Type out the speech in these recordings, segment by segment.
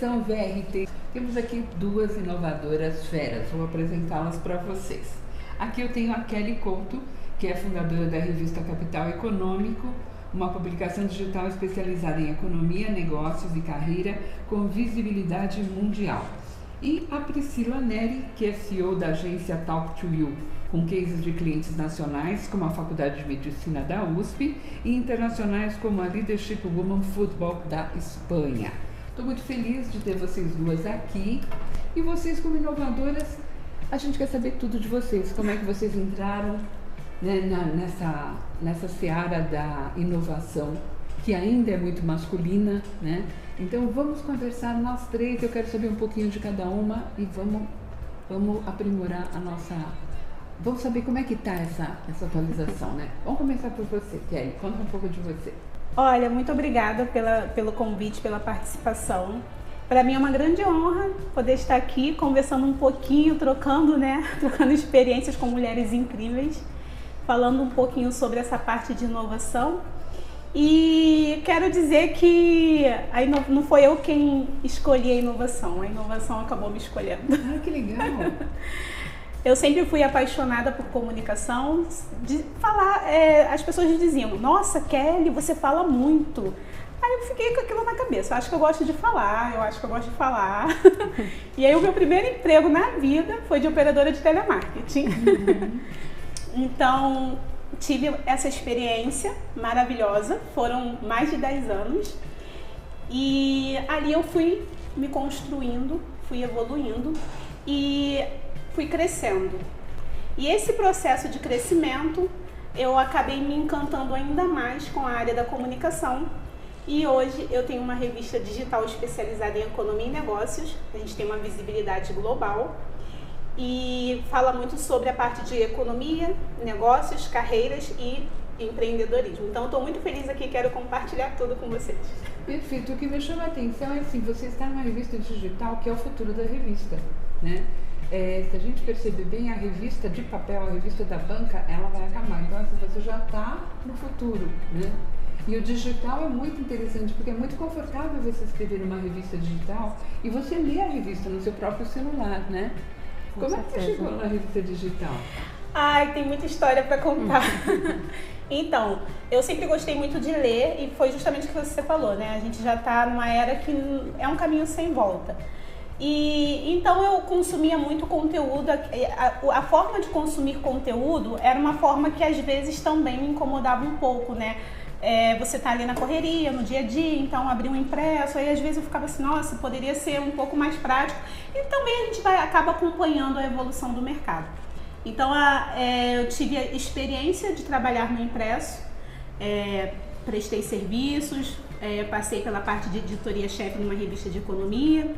Atenção VRT, temos aqui duas inovadoras feras, vou apresentá-las para vocês. Aqui eu tenho a Kelly Couto, que é fundadora da revista Capital Econômico, uma publicação digital especializada em economia, negócios e carreira com visibilidade mundial. E a Priscila Neri, que é CEO da agência Talk to You, com cases de clientes nacionais como a Faculdade de Medicina da USP e internacionais como a Leadership Women Football da Espanha. Estou muito feliz de ter vocês duas aqui e vocês como inovadoras, a gente quer saber tudo de vocês, como é que vocês entraram, né, nessa seara da inovação, que ainda é muito masculina, né? Então vamos conversar nós três, eu quero saber um pouquinho de cada uma e vamos aprimorar a nossa... Vamos saber como é que está essa atualização, né? Vamos começar por você, Kelly, conta um pouco de você. Olha, muito obrigada pelo convite, pela participação. Para mim é uma grande honra poder estar aqui conversando um pouquinho, trocando experiências com mulheres incríveis, falando um pouquinho sobre essa parte de inovação. E quero dizer que não foi eu quem escolhi a inovação acabou me escolhendo. Ah, que legal! Eu sempre fui apaixonada por comunicação, de falar, as pessoas diziam, nossa, Kelly, você fala muito. Aí eu fiquei com aquilo na cabeça, eu acho que eu gosto de falar. E aí o meu primeiro emprego na vida foi de operadora de telemarketing. Uhum. Então, tive essa experiência maravilhosa, foram mais de 10 anos. E ali eu fui me construindo, fui evoluindo e fui crescendo. E esse processo de crescimento, eu acabei me encantando ainda mais com a área da comunicação. E hoje eu tenho uma revista digital especializada em economia e negócios. A gente tem uma visibilidade global e fala muito sobre a parte de economia, negócios, carreiras e empreendedorismo. Então, estou muito feliz aqui, quero compartilhar tudo com vocês. Perfeito. O que me chama a atenção é assim, você está numa revista digital que é o futuro da revista, né? Se a gente perceber bem, a revista de papel, a revista da banca, ela vai acabar. Então, assim, você já está no futuro, né? E o digital é muito interessante, porque é muito confortável você escrever numa revista digital e você ler a revista no seu próprio celular, né? Como é que você chegou na revista digital? Ai, tem muita história para contar. Então, eu sempre gostei muito de ler e foi justamente o que você falou, né? A gente já está numa era que é um caminho sem volta. E então eu consumia muito conteúdo, a forma de consumir conteúdo era uma forma que às vezes também me incomodava um pouco, né? Você tá ali na correria, no dia a dia, então abrir um impresso, aí às vezes eu ficava assim, nossa, poderia ser um pouco mais prático. E também a gente acaba acompanhando a evolução do mercado. Então eu tive a experiência de trabalhar no impresso, prestei serviços, passei pela parte de editoria-chefe numa revista de economia,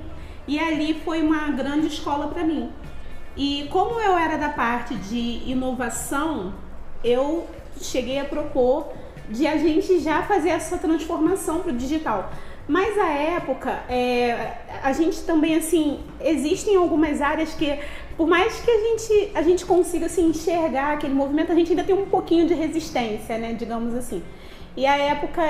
e ali foi uma grande escola para mim. E como eu era da parte de inovação, eu cheguei a propor de a gente já fazer essa transformação para o digital. Mas à época, a gente também, assim, existem algumas áreas que, por mais que a gente consiga assim, enxergar aquele movimento, a gente ainda tem um pouquinho de resistência, né, digamos assim. E à época,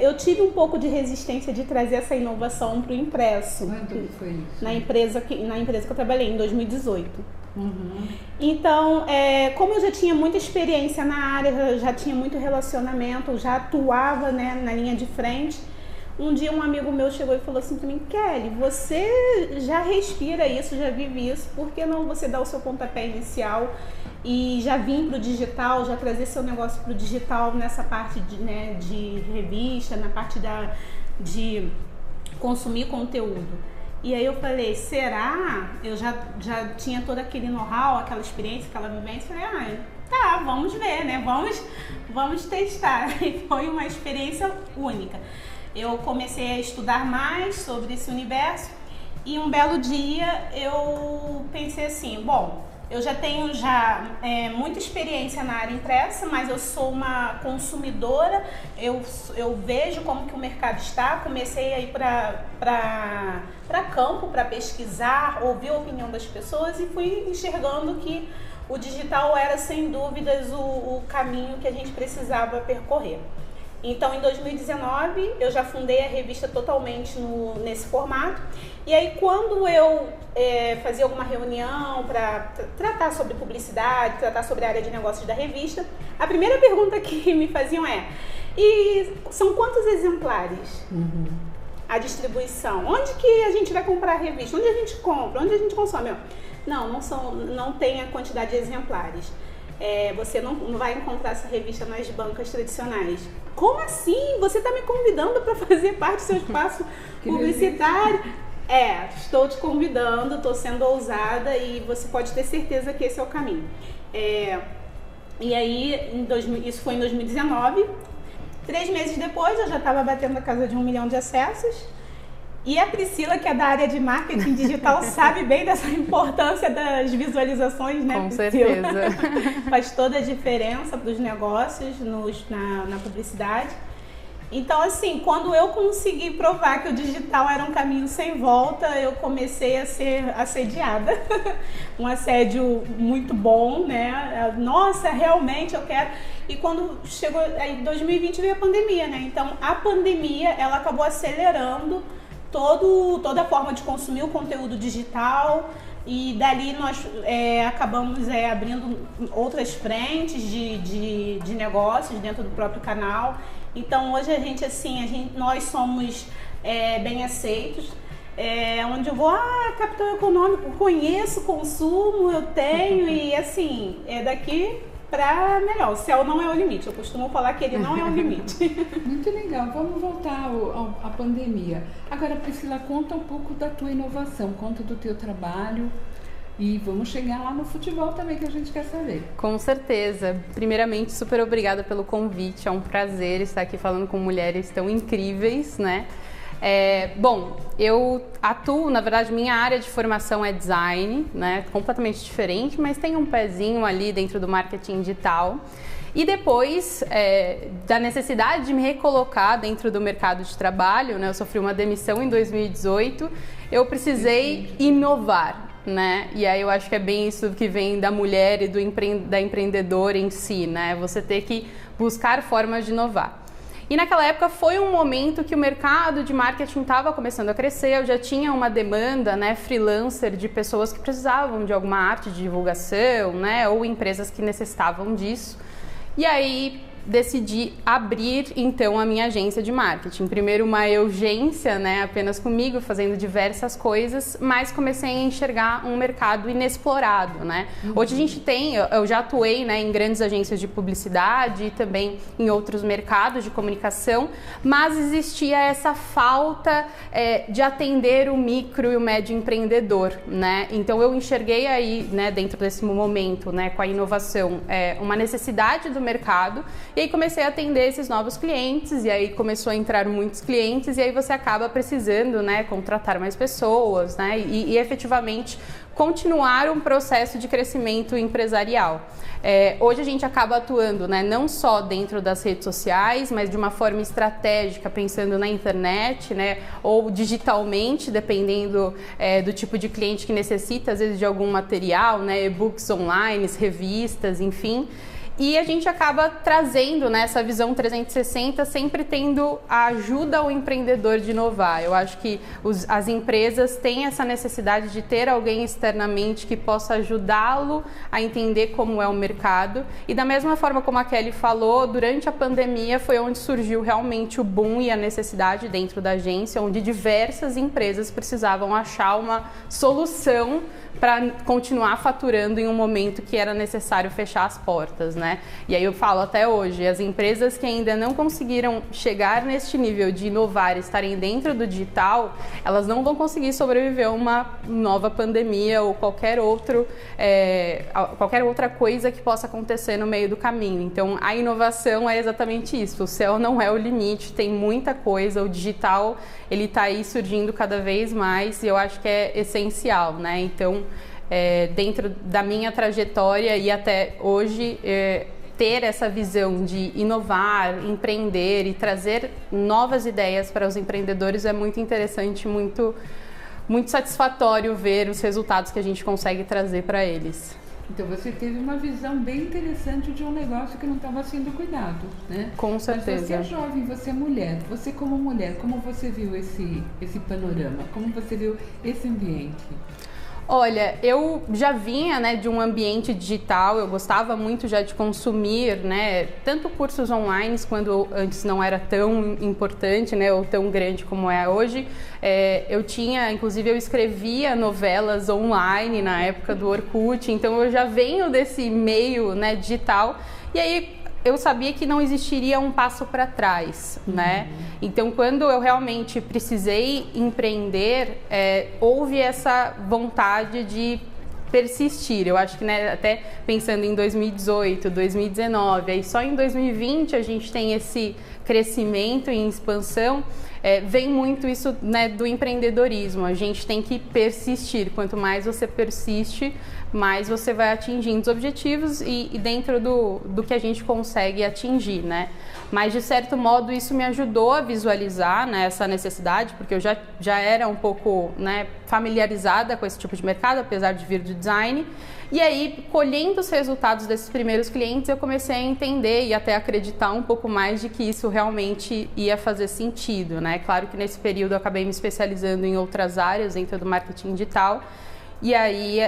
eu tive um pouco de resistência de trazer essa inovação para o impresso. Quando foi isso? Na empresa que eu trabalhei, em 2018. Uhum. Então, como eu já tinha muita experiência na área, já tinha muito relacionamento, já atuava, né, na linha de frente, um dia um amigo meu chegou e falou assim para mim, Kelly, você já respira isso, já vive isso, por que não você dar o seu pontapé inicial e já vir para o digital, já trazer seu negócio para o digital nessa parte de revista, na parte de consumir conteúdo. E aí eu falei, será? Eu já tinha todo aquele know-how, aquela experiência, aquela vivência. Falei, tá, vamos ver, né? Vamos testar. E foi uma experiência única. Eu comecei a estudar mais sobre esse universo e um belo dia eu pensei assim, bom, eu já tenho muita experiência na área impressa, mas eu sou uma consumidora, eu vejo como que o mercado está, comecei a ir para campo para pesquisar, ouvir a opinião das pessoas e fui enxergando que o digital era sem dúvidas o caminho que a gente precisava percorrer. Então, em 2019, eu já fundei a revista totalmente nesse formato. E aí, quando eu fazia alguma reunião para tratar sobre publicidade, tratar sobre a área de negócios da revista, a primeira pergunta que me faziam e são quantos exemplares? A distribuição? Onde que a gente vai comprar a revista? Onde a gente compra? Onde a gente consome? Não tem a quantidade de exemplares. Você não vai encontrar essa revista nas bancas tradicionais. Como assim? Você está me convidando para fazer parte do seu espaço publicitário? Estou te convidando, estou sendo ousada e você pode ter certeza que esse é o caminho. E aí, isso foi em 2019. 3 meses depois, eu já estava batendo a casa de 1 milhão de acessos. E a Priscila, que é da área de marketing digital, sabe bem dessa importância das visualizações, né, Com Priscila? certeza. Faz toda a diferença para os negócios na publicidade. Então, assim, quando eu consegui provar que o digital era um caminho sem volta, eu comecei a ser assediada. Um assédio muito bom, né? Nossa, realmente eu quero... E quando chegou... Aí, 2020 veio a pandemia, né? Então, a pandemia, ela acabou acelerando toda a forma de consumir o conteúdo digital. E dali nós acabamos abrindo outras frentes de negócios dentro do próprio canal. Então hoje nós somos bem aceitos. Onde eu vou, capital econômico, conheço, consumo, eu tenho e assim, daqui para melhor. O céu não é o limite, eu costumo falar que ele não é o limite. Muito legal, vamos voltar à pandemia. Agora, Priscila, conta um pouco da tua inovação, conta do teu trabalho e vamos chegar lá no futebol também, que a gente quer saber. Com certeza. Primeiramente, super obrigada pelo convite, é um prazer estar aqui falando com mulheres tão incríveis, né? Bom, eu atuo, na verdade, minha área de formação é design, né? Completamente diferente, mas tem um pezinho ali dentro do marketing digital. E depois da necessidade de me recolocar dentro do mercado de trabalho, né? Eu sofri uma demissão em 2018, eu precisei inovar, né? E aí eu acho que é bem isso que vem da mulher e da empreendedora em si, né? Você ter que buscar formas de inovar. E naquela época foi um momento que o mercado de marketing estava começando a crescer, eu já tinha uma demanda, né, freelancer de pessoas que precisavam de alguma arte de divulgação, né, ou empresas que necessitavam disso. E aí decidi abrir então a minha agência de marketing. Primeiro uma agência, né, apenas comigo, fazendo diversas coisas, mas comecei a enxergar um mercado inexplorado, né? Hoje a gente eu já atuei, né, em grandes agências de publicidade e também em outros mercados de comunicação, mas existia essa falta de atender o micro e o médio empreendedor, né? Então eu enxerguei aí, né, dentro desse momento, né, com a inovação, uma necessidade do mercado. E aí comecei a atender esses novos clientes, e aí começou a entrar muitos clientes, e aí você acaba precisando, né, contratar mais pessoas, né, e efetivamente continuar um processo de crescimento empresarial. Hoje a gente acaba atuando, né, não só dentro das redes sociais, mas de uma forma estratégica, pensando na internet, né, ou digitalmente, dependendo do tipo de cliente que necessita, às vezes de algum material, né, e-books online, revistas, enfim. E a gente acaba trazendo, né, essa visão 360, sempre tendo a ajuda ao empreendedor de inovar. Eu acho que as empresas têm essa necessidade de ter alguém externamente que possa ajudá-lo a entender como é o mercado. E da mesma forma como a Kelly falou, durante a pandemia foi onde surgiu realmente o boom e a necessidade dentro da agência, onde diversas empresas precisavam achar uma solução para continuar faturando em um momento que era necessário fechar as portas, né? E aí eu falo até hoje, as empresas que ainda não conseguiram chegar neste nível de inovar, estarem dentro do digital, elas não vão conseguir sobreviver a uma nova pandemia ou qualquer outra coisa que possa acontecer no meio do caminho. Então a inovação é exatamente isso, o céu não é o limite, tem muita coisa, o digital ele está aí surgindo cada vez mais e eu acho que é essencial, né? Então dentro da minha trajetória e até hoje, ter essa visão de inovar, empreender e trazer novas ideias para os empreendedores é muito interessante, muito, muito satisfatório ver os resultados que a gente consegue trazer para eles. Então você teve uma visão bem interessante de um negócio que não estava sendo cuidado, né? Com certeza. Mas você é jovem, você é mulher. Você como mulher, como você viu esse panorama? Como você viu esse ambiente? Olha, eu já vinha, né, de um ambiente digital, eu gostava muito já de consumir, né, tanto cursos online, quando antes não era tão importante, né, ou tão grande como é hoje. Inclusive eu escrevia novelas online na época do Orkut, então eu já venho desse meio, né, digital, e aí eu sabia que não existiria um passo para trás, né? Então, quando eu realmente precisei empreender, houve essa vontade de persistir. Eu acho que, né, até pensando em 2018, 2019, aí só em 2020 a gente tem esse crescimento e expansão. Vem muito isso, né, do empreendedorismo. A gente tem que persistir. Quanto mais você persiste, mais você vai atingindo os objetivos e dentro do que a gente consegue atingir, né? Mas, de certo modo, isso me ajudou a visualizar, né, essa necessidade, porque eu já era um pouco, né, familiarizada com esse tipo de mercado, apesar de vir do design. E aí, colhendo os resultados desses primeiros clientes, eu comecei a entender e até acreditar um pouco mais de que isso realmente ia fazer sentido, né? Claro que nesse período eu acabei me especializando em outras áreas dentro do marketing digital. E aí,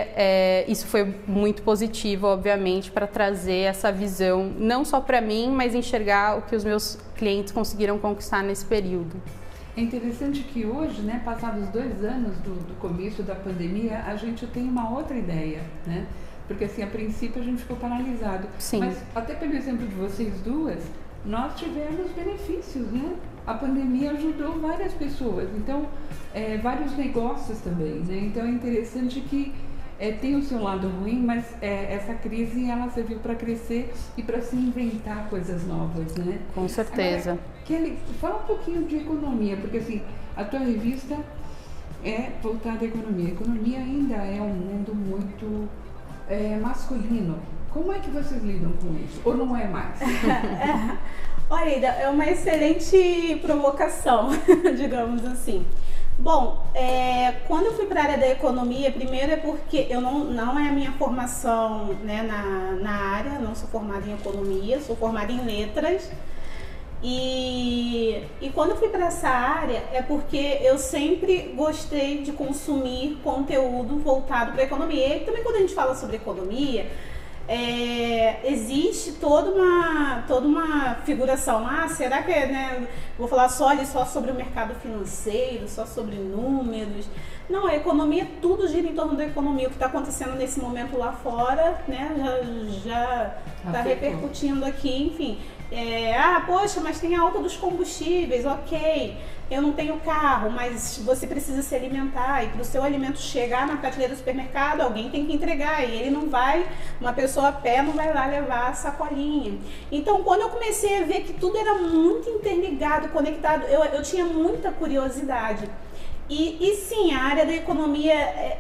isso foi muito positivo, obviamente, para trazer essa visão, não só para mim, mas enxergar o que os meus clientes conseguiram conquistar nesse período. É interessante que hoje, né, passados 2 anos do começo da pandemia, a gente tem uma outra ideia, né? Porque assim, a princípio a gente ficou paralisado. Sim. Mas até pelo exemplo de vocês duas, nós tivemos benefícios, né? A pandemia ajudou várias pessoas, então, vários negócios também, né? Então é interessante que tem o seu lado ruim, mas essa crise ela serviu para crescer e para se inventar coisas novas, né? Com certeza. Agora, Kelly, fala um pouquinho de economia, porque assim, a tua revista é voltada à economia. A economia ainda é um mundo muito masculino. Como é que vocês lidam com isso? Ou não é mais? Olha, Ida, é uma excelente provocação, digamos assim. Bom, quando eu fui para a área da economia, primeiro é porque eu não é a minha formação, né, na área, não sou formada em economia, sou formada em letras. E quando eu fui para essa área é porque eu sempre gostei de consumir conteúdo voltado para a economia. E também quando a gente fala sobre economia, existe toda uma figuração. Será que né, vou falar só sobre o mercado financeiro, só sobre números? Não, a economia, tudo gira em torno da economia. O que está acontecendo nesse momento lá fora, né, já está repercutindo aqui, enfim. Poxa, mas tem a alta dos combustíveis, ok. Eu não tenho carro, mas você precisa se alimentar e para o seu alimento chegar na prateleira do supermercado, alguém tem que entregar e ele não vai, uma pessoa a pé não vai lá levar a sacolinha. Então, quando eu comecei a ver que tudo era muito interligado, conectado, eu tinha muita curiosidade. E sim, a área da economia,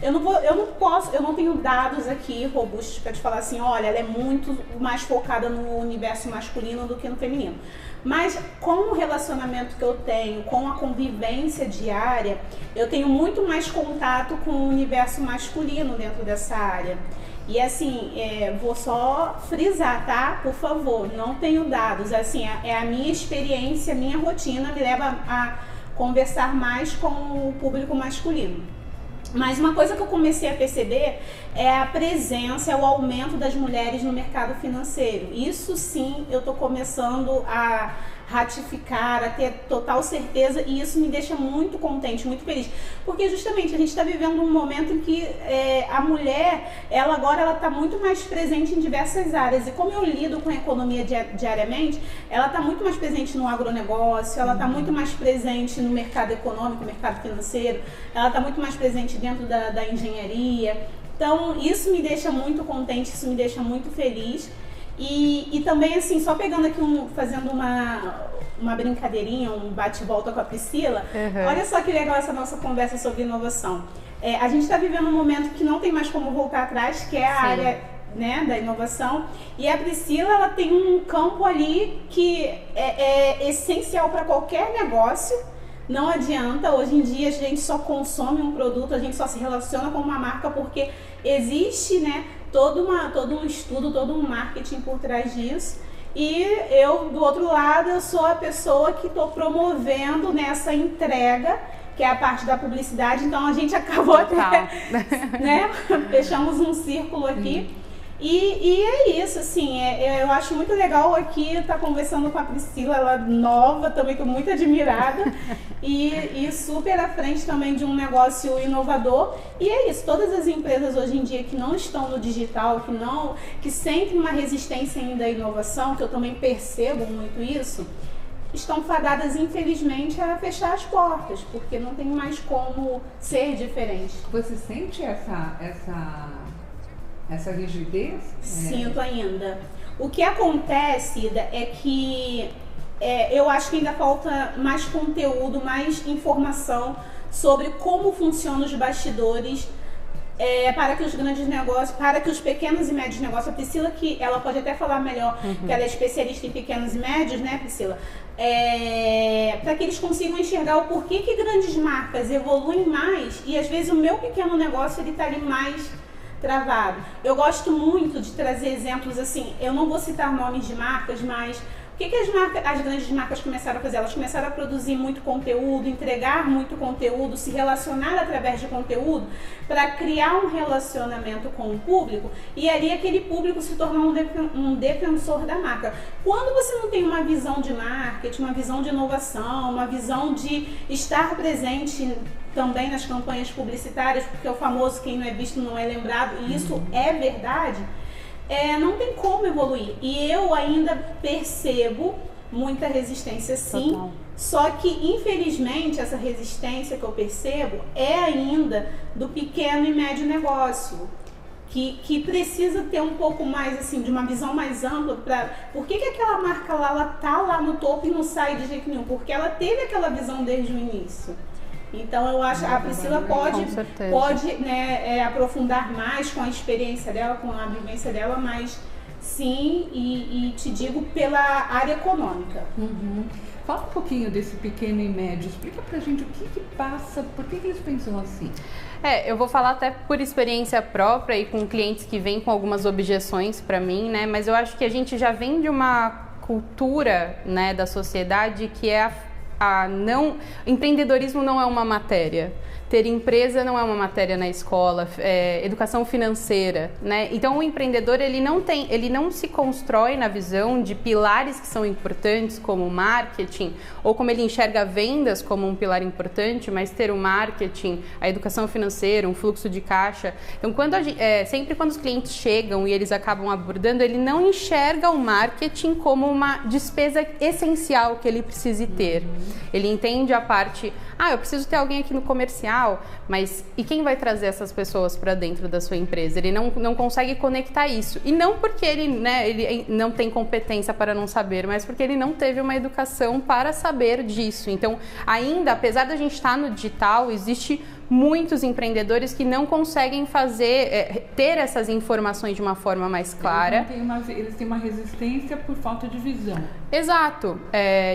eu não tenho dados aqui robustos para te falar assim, olha, ela é muito mais focada no universo masculino do que no feminino. Mas com o relacionamento que eu tenho, com a convivência diária, eu tenho muito mais contato com o universo masculino dentro dessa área. E assim, vou só frisar, tá? Por favor, não tenho dados. Assim, é a minha experiência, a minha rotina me leva a conversar mais com o público masculino. Mas uma coisa que eu comecei a perceber é a presença, o aumento das mulheres no mercado financeiro. Isso sim, eu estou começando a ratificar, a ter total certeza, e isso me deixa muito contente, muito feliz, porque justamente a gente está vivendo um momento em que a mulher, ela agora está muito mais presente em diversas áreas, e como eu lido com a economia diariamente, ela está muito mais presente no agronegócio, ela está muito mais presente no mercado econômico, no mercado financeiro, ela está muito mais presente dentro da engenharia. Então isso me deixa muito contente, isso me deixa muito feliz. E também, assim, só pegando aqui, fazendo uma brincadeirinha, um bate-volta com a Priscila, olha só que legal essa nossa conversa sobre inovação. A gente está vivendo um momento que não tem mais como voltar atrás, que é a área, né, da inovação, e a Priscila, ela tem um campo ali que é essencial para qualquer negócio, Não adianta, hoje em dia a gente só consome um produto, a gente só se relaciona com uma marca porque existe, né, todo um estudo, todo um marketing por trás disso. E eu, do outro lado, eu sou a pessoa que estou promovendo nessa entrega, que é a parte da publicidade, então a gente acabou até, né, fechamos um círculo aqui. E é isso, assim, eu acho muito legal aqui estar conversando com a Priscila, ela nova também, estou muito admirada e super à frente também de um negócio inovador. E é isso, todas as empresas hoje em dia que não estão no digital, que sentem uma resistência ainda à inovação, que eu também percebo muito isso, estão fadadas, infelizmente, a fechar as portas, porque não tem mais como ser diferente. Você sente essa rigidez? Sinto ainda. O que acontece, Ida, é que eu acho que ainda falta mais conteúdo, mais informação sobre como funcionam os bastidores para que os grandes negócios, para que os pequenos e médios negócios, a Priscila, que ela pode até falar melhor, que ela é especialista em pequenos e médios, né, Priscila? Para que eles consigam enxergar o porquê que grandes marcas evoluem mais e às vezes o meu pequeno negócio ele está ali mais travado. Eu gosto muito de trazer exemplos assim, eu não vou citar nomes de marcas, mas o que as grandes marcas começaram a fazer? Elas começaram a produzir muito conteúdo, entregar muito conteúdo, se relacionar através de conteúdo para criar um relacionamento com o público e ali aquele público se tornar um defensor da marca. Quando você não tem uma visão de marketing, uma visão de inovação, uma visão de estar presente também nas campanhas publicitárias, porque é o famoso quem não é visto não é lembrado, e isso é verdade, não tem como evoluir. E eu ainda percebo muita resistência, sim. Total. Só que, infelizmente, essa resistência que eu percebo é ainda do pequeno e médio negócio, que precisa ter um pouco mais, assim, de uma visão mais ampla. Por que aquela marca lá, ela tá lá no topo e não sai de jeito nenhum? Porque ela teve aquela visão desde o início. Então eu acho que a Priscila pode né, aprofundar mais com a experiência dela, com a vivência dela, mas sim, e te digo pela área econômica. Fala um pouquinho desse pequeno e médio, explica pra gente o que passa, por que eles pensam assim? Eu vou falar até por experiência própria e com clientes que vêm com algumas objeções para mim, né? Mas eu acho que a gente já vem de uma cultura, né, da sociedade que é empreendedorismo não é uma matéria. Ter empresa não é uma matéria na escola, educação financeira, né? Então o empreendedor ele não se constrói na visão de pilares que são importantes como o marketing, ou como ele enxerga vendas como um pilar importante, mas ter o marketing, a educação financeira, um fluxo de caixa. Então sempre quando os clientes chegam e eles acabam abordando, ele não enxerga o marketing como uma despesa essencial que ele precise ter. Ele entende a parte, eu preciso ter alguém aqui no comercial, mas e quem vai trazer essas pessoas para dentro da sua empresa? Ele não consegue conectar isso. E não porque ele não tem competência para não saber, mas porque ele não teve uma educação para saber disso. Então, ainda, apesar da gente estar no digital, existe muitos empreendedores que não conseguem ter essas informações de uma forma mais clara. Eles têm uma resistência por falta de visão. Exato.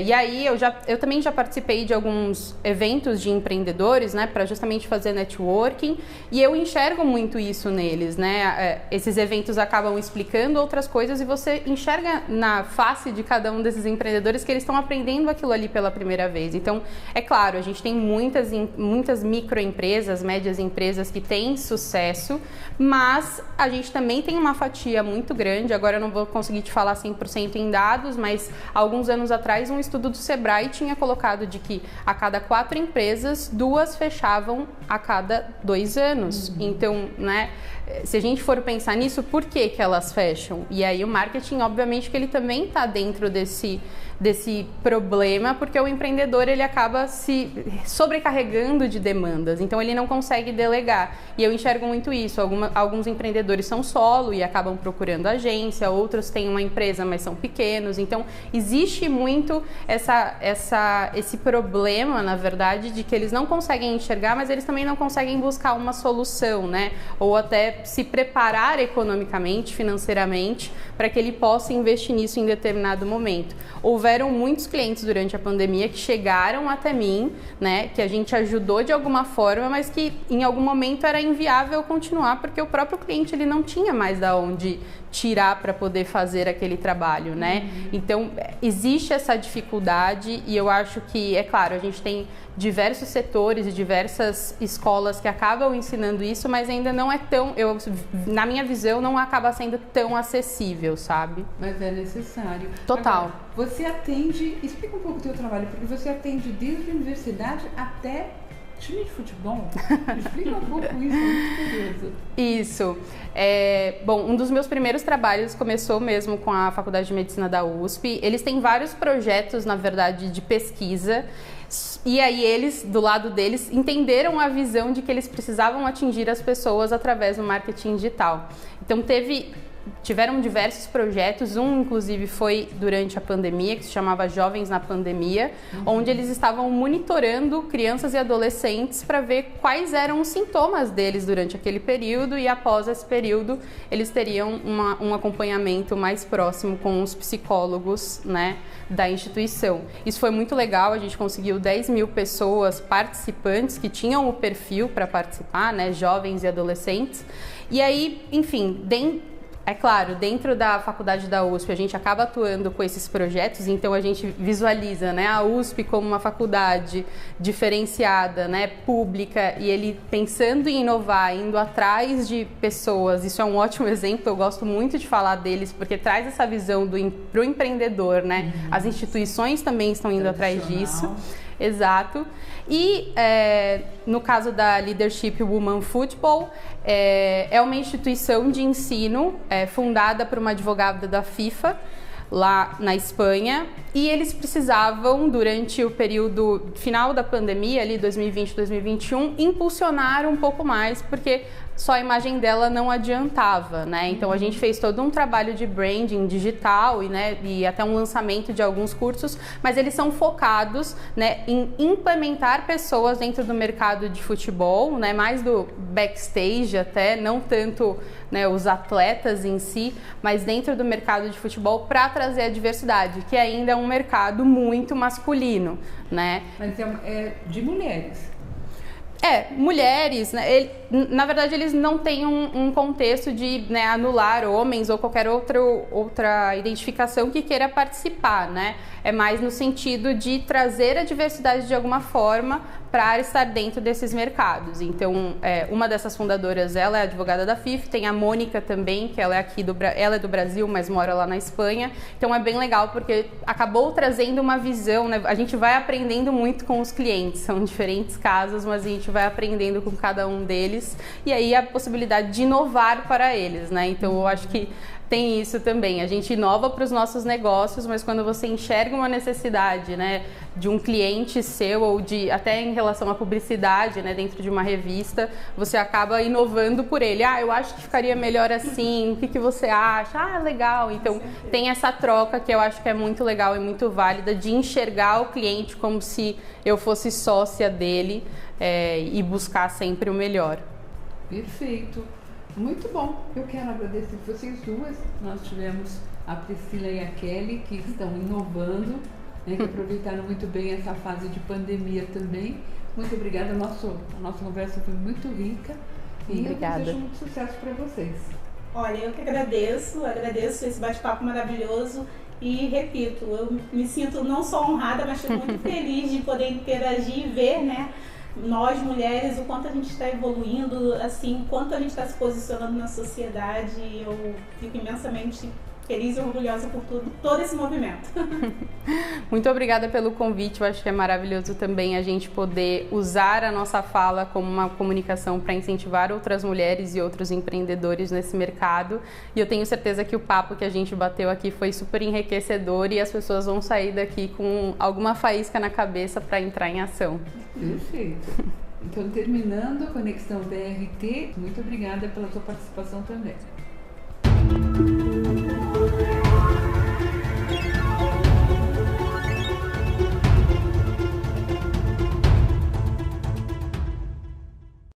E aí eu também já participei de alguns eventos de empreendedores, né, para justamente fazer networking, e eu enxergo muito isso neles, né? Esses eventos acabam explicando outras coisas e você enxerga na face de cada um desses empreendedores que eles estão aprendendo aquilo ali pela primeira vez. Então, é claro, a gente tem muitas microempresas, médias empresas que têm sucesso, mas a gente também tem uma fatia muito grande. Agora eu não vou conseguir te falar 100% em dados, mas alguns anos atrás um estudo do Sebrae tinha colocado de que a cada 4 empresas, 2 fechavam a cada 2 anos. Então, né, se a gente for pensar nisso, por que elas fecham? E aí o marketing, obviamente, que ele também está dentro desse problema, porque o empreendedor ele acaba se sobrecarregando de demandas, então ele não consegue delegar. E eu enxergo muito isso. Alguns empreendedores são solo e acabam procurando agência, outros têm uma empresa, mas são pequenos. Então existe muito esse problema, na verdade, de que eles não conseguem enxergar, mas eles também não conseguem buscar uma solução, né? Ou até se preparar economicamente, financeiramente, para que ele possa investir nisso em determinado momento. houveram muitos clientes durante a pandemia que chegaram até mim, né, que a gente ajudou de alguma forma, mas que em algum momento era inviável continuar, porque o próprio cliente ele não tinha mais da onde tirar para poder fazer aquele trabalho, né? Então, existe essa dificuldade e eu acho que, é claro, a gente tem diversos setores e diversas escolas que acabam ensinando isso, mas ainda não é tão, na minha visão, não acaba sendo tão acessível, sabe? Mas é necessário. Total. Agora, você atende, explica um pouco o teu trabalho, porque você atende desde a universidade até time de futebol. Explica um pouco isso, é muito curioso. Isso. Bom, um dos meus primeiros trabalhos começou mesmo com a Faculdade de Medicina da USP. Eles têm vários projetos, na verdade, de pesquisa. E aí eles, do lado deles, entenderam a visão de que eles precisavam atingir as pessoas através do marketing digital. Então tiveram diversos projetos, inclusive foi durante a pandemia, que se chamava Jovens na Pandemia, onde eles estavam monitorando crianças e adolescentes para ver quais eram os sintomas deles durante aquele período e após esse período eles teriam um acompanhamento mais próximo com os psicólogos, né, da instituição. Isso foi muito legal, a gente conseguiu 10 mil pessoas participantes que tinham o perfil para participar, né, jovens e adolescentes. E aí, enfim, é claro, dentro da faculdade da USP a gente acaba atuando com esses projetos, então a gente visualiza, né, a USP como uma faculdade diferenciada, né, pública, e ele pensando em inovar, indo atrás de pessoas. Isso é um ótimo exemplo, eu gosto muito de falar deles, porque traz essa visão pro empreendedor, né? As instituições também estão indo atrás disso. Exato. E no caso da Leadership Women Football, é uma instituição de ensino fundada por uma advogada da FIFA, lá na Espanha, e eles precisavam, durante o período final da pandemia, ali 2020, 2021, impulsionar um pouco mais, porque só a imagem dela não adiantava, né? Então a gente fez todo um trabalho de branding digital e até um lançamento de alguns cursos, mas eles são focados, né, em implementar pessoas dentro do mercado de futebol, né, mais do backstage até, não tanto, né, os atletas em si, mas dentro do mercado de futebol para trazer a diversidade, que ainda é um mercado muito masculino, né? Mas é de mulheres. Mulheres, né? Na verdade, eles não têm um contexto de, né, anular homens ou qualquer outra identificação que queira participar, né? É mais no sentido de trazer a diversidade de alguma forma para estar dentro desses mercados. Então, uma dessas fundadoras, ela é advogada da FIFA, tem a Mônica também, que ela é do Brasil, mas mora lá na Espanha. Então, é bem legal porque acabou trazendo uma visão, né? A gente vai aprendendo muito com os clientes, são diferentes casos, mas a gente vai aprendendo com cada um deles, e aí a possibilidade de inovar para eles, né? Então eu acho que tem isso também, a gente inova para os nossos negócios, mas quando você enxerga uma necessidade, né, de um cliente seu, ou até em relação à publicidade, né, dentro de uma revista, você acaba inovando por ele. Eu acho que ficaria melhor assim, o que você acha? Legal. Então tem essa troca que eu acho que é muito legal e muito válida, de enxergar o cliente como se eu fosse sócia dele, e buscar sempre o melhor. Perfeito. Muito bom. Eu quero agradecer vocês duas. Nós tivemos a Priscila e a Kelly, que estão inovando, né, que aproveitaram muito bem essa fase de pandemia também. Muito obrigada. A nossa conversa foi muito rica. Obrigada. E eu desejo muito sucesso para vocês. Olha, eu que agradeço esse bate-papo maravilhoso. E repito, eu me sinto não só honrada, mas fico muito feliz de poder interagir e ver, né, nós mulheres, o quanto a gente está evoluindo, assim, o quanto a gente está se posicionando na sociedade. Eu fico imensamente feliz e orgulhosa por todo esse movimento. Muito obrigada pelo convite, eu acho que é maravilhoso também a gente poder usar a nossa fala como uma comunicação para incentivar outras mulheres e outros empreendedores nesse mercado, e eu tenho certeza que o papo que a gente bateu aqui foi super enriquecedor e as pessoas vão sair daqui com alguma faísca na cabeça para entrar em ação. Perfeito. Então, terminando a Conexão BRT, muito obrigada pela sua participação também.